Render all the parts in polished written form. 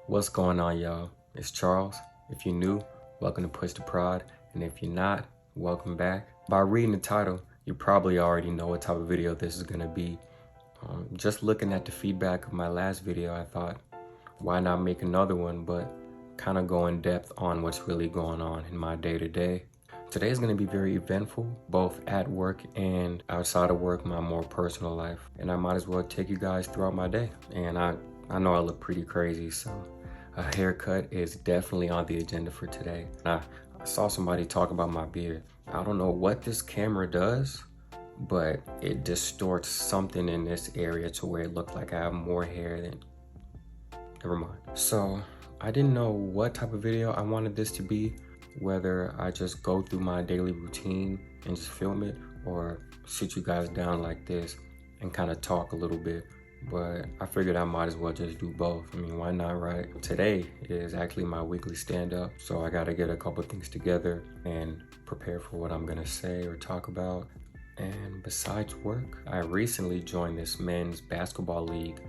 What's going on, y'all? It's Charles. If you're new, welcome to Push the Prod, and if you're not, welcome back. By reading the title, you probably already know what type of video this is gonna be. Just looking at the feedback of my last video, I thought, why not make another one, but kind of go in depth on what's really going on in my day-to-day. Today is going to be very eventful, both at work and outside of work, my more personal life. And I might as well take you guys throughout my day. And I know I look pretty crazy, so a haircut is definitely on the agenda for today. I saw somebody talk about my beard. I don't know what this camera does, but it distorts something in this area to where it looked like I have more hair than... Never mind. So I didn't know what type of video I wanted this to be, whether I just go through my daily routine and just film it, or sit you guys down like this and kind of talk a little bit. But I figured I might as well just do both. I mean, why not, right? Today is actually my weekly stand-up, so I gotta get a couple things together and prepare for what I'm gonna say or talk about. And besides work, I recently joined this men's basketball league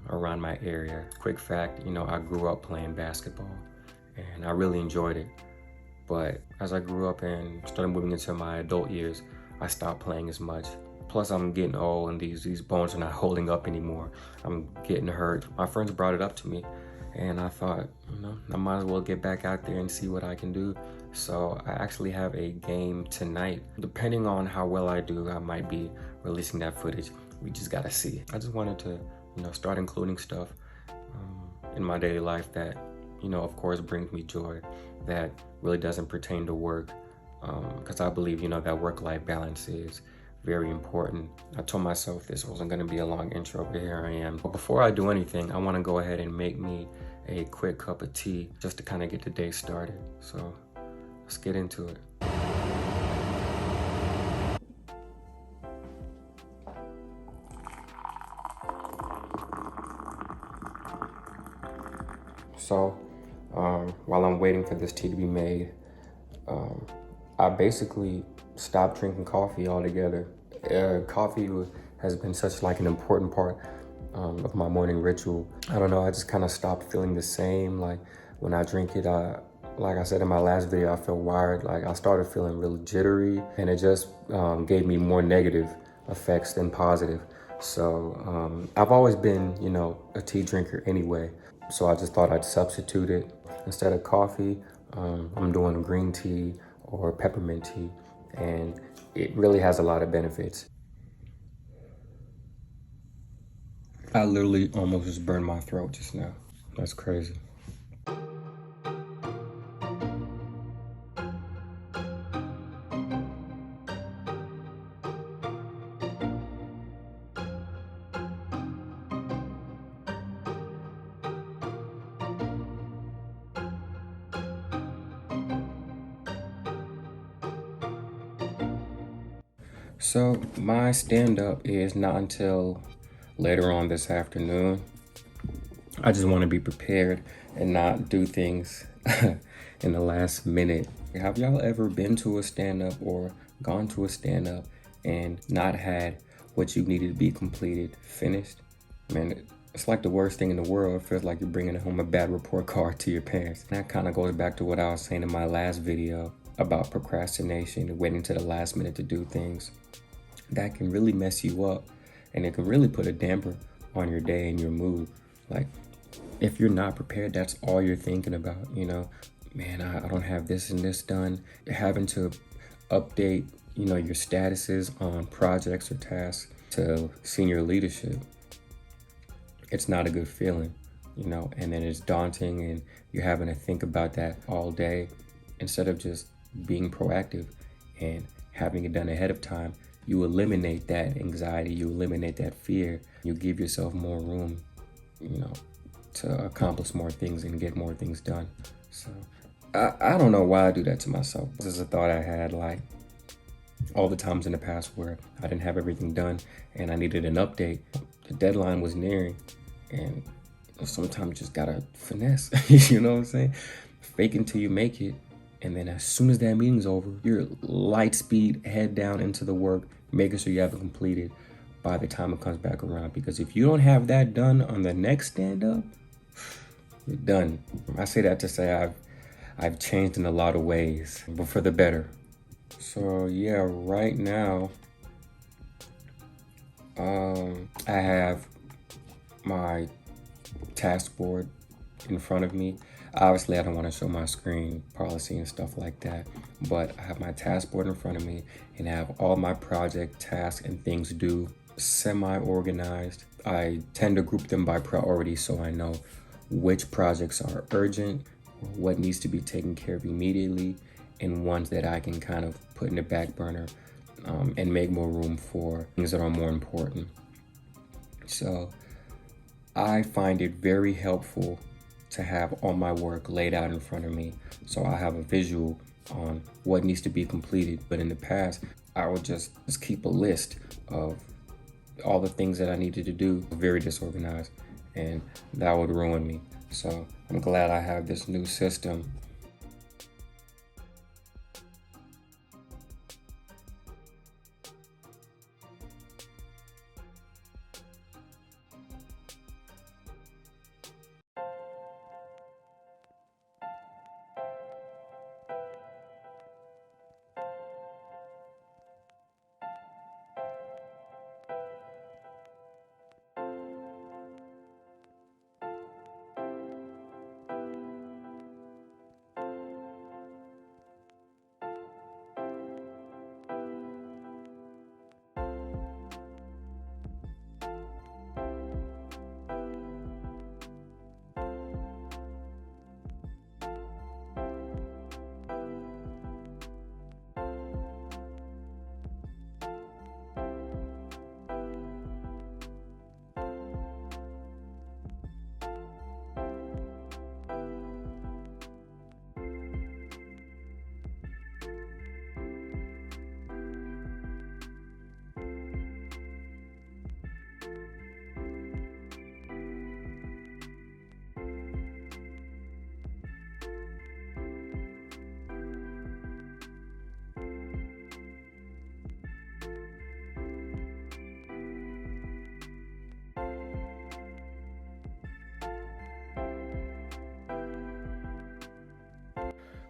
around my area. Quick fact, I grew up playing basketball and I really enjoyed it. But as I grew up and started moving into my adult years, I stopped playing as much. Plus I'm getting old and these bones are not holding up anymore. I'm getting hurt. My friends brought it up to me and I thought, I might as well get back out there and see what I can do. So I actually have a game tonight. Depending on how well I do, I might be releasing that footage. We just gotta see. I just wanted to, start including stuff in my daily life that, of course, brings me joy, that really doesn't pertain to work, because I believe, that work-life balance is very important. I told myself this wasn't going to be a long intro, but here I am. But before I do anything, I want to go ahead and make me a quick cup of tea just to kind of get the day started. So let's get into it. So while I'm waiting for this tea to be made, I basically stopped drinking coffee altogether. Coffee has been such like an important part of my morning ritual. I don't know, I just kind of stopped feeling the same. Like when I drink it, like I said in my last video, I feel wired. Like I started feeling really jittery, and it just gave me more negative effects than positive. So I've always been, a tea drinker anyway. So I just thought I'd substitute it. Instead of coffee, I'm doing green tea or peppermint tea, and it really has a lot of benefits. I literally almost just burned my throat just now. That's crazy. So my stand-up is not until later on this afternoon. I just want to be prepared and not do things in the last minute. Have y'all ever been to a stand-up or gone to a stand-up and not had what you needed to be completed finished? Man, it's like the worst thing in the world. It feels like you're bringing home a bad report card to your parents. And that kind of goes back to what I was saying in my last video about procrastination and waiting to the last minute to do things. That can really mess you up, and it can really put a damper on your day and your mood. Like, if you're not prepared, that's all you're thinking about, Man, I don't have this and this done. Having to update, your statuses on projects or tasks to senior leadership. It's not a good feeling, and then it's daunting, and you're having to think about that all day instead of just being proactive and having it done ahead of time. You eliminate that anxiety, you eliminate that fear, you give yourself more room, to accomplish more things and get more things done. So I don't know why I do that to myself. This is a thought I had, like all the times in the past where I didn't have everything done and I needed an update. The deadline was nearing, and sometimes you just gotta finesse, you know what I'm saying? Fake until you make it. And then as soon as that meeting's over, you're light speed, head down into the work, making sure you have it completed by the time it comes back around. Because if you don't have that done on the next stand-up, done. I say that to say I've changed in a lot of ways, but for the better. So yeah, right now, I have my task board in front of me. Obviously, I don't want to show my screen policy and stuff like that, but I have my task board in front of me and I have all my project tasks and things due semi-organized. I tend to group them by priority so I know which projects are urgent, what needs to be taken care of immediately, and ones that I can kind of put in the back burner and make more room for things that are more important. So I find it very helpful to have all my work laid out in front of me so I have a visual on what needs to be completed. But in the past, I would just keep a list of all the things that I needed to do, very disorganized, and that would ruin me. So I'm glad I have this new system.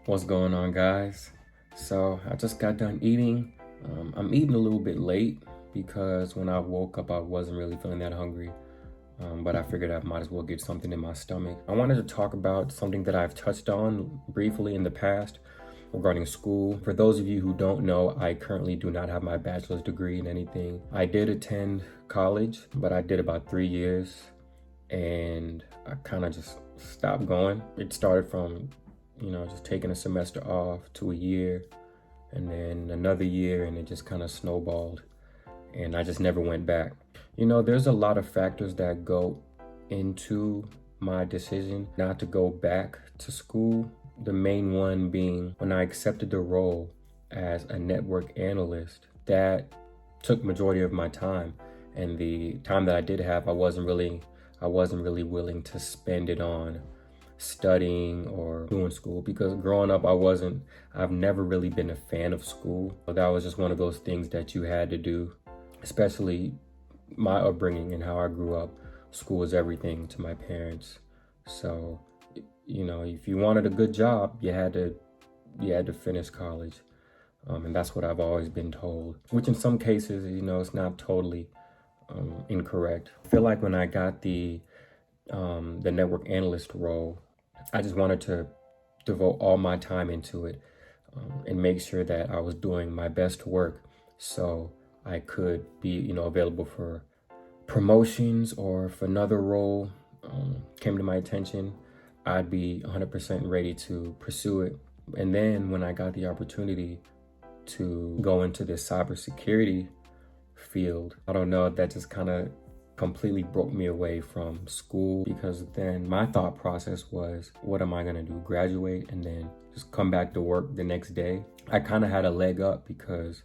What's going on, guys? So I just got done eating. I'm eating a little bit late because when I woke up I wasn't really feeling that hungry, but I figured I might as well get something in my stomach. I wanted to talk about something that I've touched on briefly in the past regarding school. For those of you who don't know, I currently do not have my bachelor's degree in anything. I did attend college, but I did about 3 years and I kind of just stopped going. It started from just taking a semester off to a year and then another year, and it just kind of snowballed and I just never went back. There's a lot of factors that go into my decision not to go back to school. The main one being when I accepted the role as a network analyst, that took majority of my time, and the time that I did have, I wasn't really willing to spend it on studying or doing school, because growing up I've never really been a fan of school. That was just one of those things that you had to do, especially my upbringing and how I grew up. School was everything to my parents. So, if you wanted a good job, you had to finish college. And that's what I've always been told, which in some cases, it's not totally incorrect. I feel like when I got the network analyst role, I just wanted to devote all my time into it and make sure that I was doing my best work so I could be, available for promotions, or if another role came to my attention, I'd be 100% ready to pursue it. And then when I got the opportunity to go into this cybersecurity field, I don't know, that just kind of completely broke me away from school, because then my thought process was, what am I going to do? Graduate and then just come back to work the next day? I kind of had a leg up because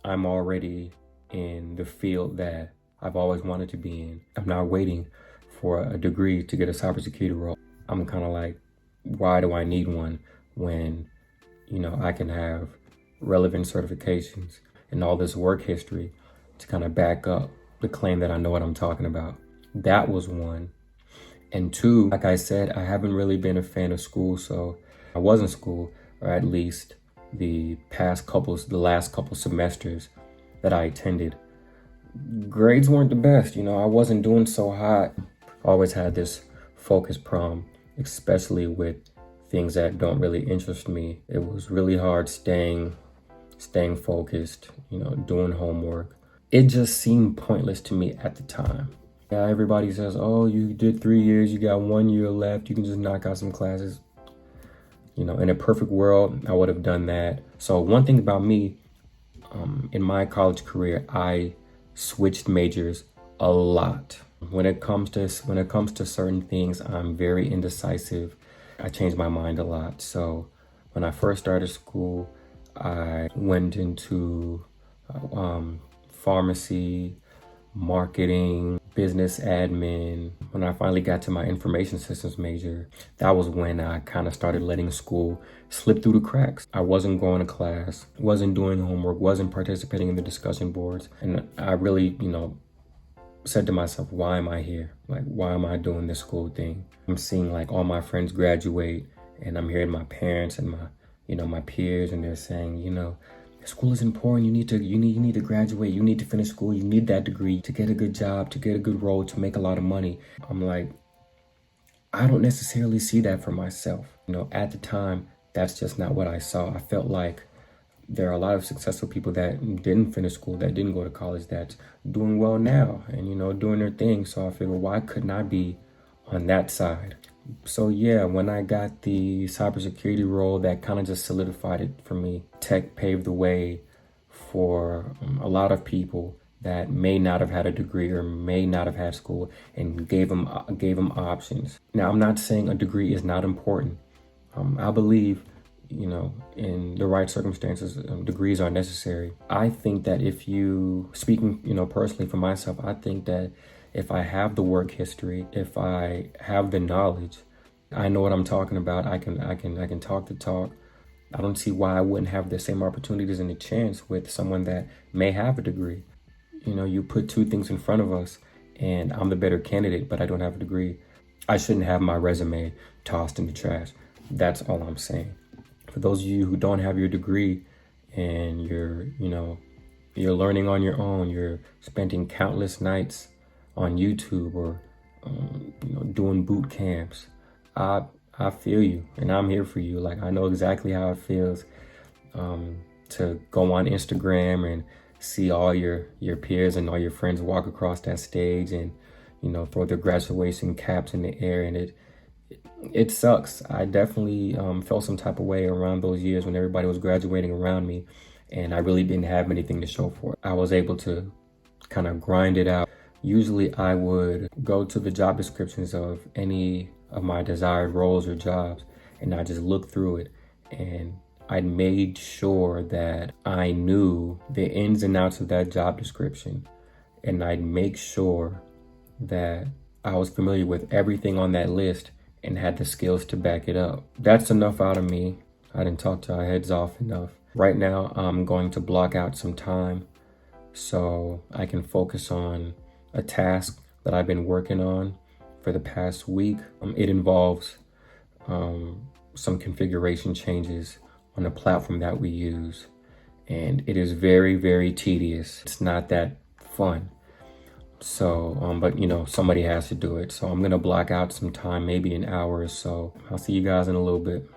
I'm already in the field that I've always wanted to be in. I'm not waiting for a degree to get a cybersecurity role. I'm kind of like, why do I need one when, I can have relevant certifications and all this work history to kind of back up the claim that I know what I'm talking about? That was one. And two, like I said, I haven't really been a fan of school, so I was in school, or at least the last couple semesters that I attended. Grades weren't the best, I wasn't doing so hot. Always had this focus problem, especially with things that don't really interest me. It was really hard staying focused, doing homework. It just seemed pointless to me at the time. Yeah, everybody says, oh, you did 3 years, you got 1 year left, you can just knock out some classes. In a perfect world, I would have done that. So one thing about me, in my college career, I switched majors a lot. When it comes to certain things, I'm very indecisive. I change my mind a lot. So when I first started school, I went into pharmacy, marketing, business admin. When I finally got to my information systems major, that was when I kind of started letting school slip through the cracks. I wasn't going to class, wasn't doing homework, wasn't participating in the discussion boards. And I really, said to myself, why am I here? Like, why am I doing this school thing? I'm seeing like all my friends graduate, and I'm hearing my parents and my peers, and they're saying, school is important. You need to graduate. You need to finish school. You need that degree to get a good job, to get a good role, to make a lot of money. I'm like, I don't necessarily see that for myself. At the time, that's just not what I saw. I felt like there are a lot of successful people that didn't finish school, that didn't go to college, that's doing well now and, doing their thing. So I figured, why couldn't I be on that side? So yeah, when I got the cybersecurity role, that kind of just solidified it for me. Tech paved the way for a lot of people that may not have had a degree or may not have had school, and gave them options. Now, I'm not saying a degree is not important. I believe, in the right circumstances, degrees are necessary. I think that speaking, personally for myself, I think that if I have the work history, if I have the knowledge, I know what I'm talking about. I can talk the talk. I don't see why I wouldn't have the same opportunities and the chance with someone that may have a degree. You put two things in front of us, and I'm the better candidate, but I don't have a degree. I shouldn't have my resume tossed in the trash. That's all I'm saying. For those of you who don't have your degree and you're learning on your own, you're spending countless nights on YouTube or doing boot camps, I feel you, and I'm here for you. Like, I know exactly how it feels to go on Instagram and see all your peers and all your friends walk across that stage and throw their graduation caps in the air, and it sucks. I definitely felt some type of way around those years when everybody was graduating around me, and I really didn't have anything to show for it. I was able to kind of grind it out. Usually I would go to the job descriptions of any of my desired roles or jobs, and I just look through it, and I made sure that I knew the ins and outs of that job description, and I'd make sure that I was familiar with everything on that list and had the skills to back it up. That's enough out of me. I didn't talk to our heads off enough. Right now, I'm going to block out some time so I can focus on a task that I've been working on for the past week. It involves some configuration changes on the platform that we use, and it is very, very tedious. It's not that fun. So, but somebody has to do it. So I'm gonna block out some time, maybe an hour or so. I'll see you guys in a little bit.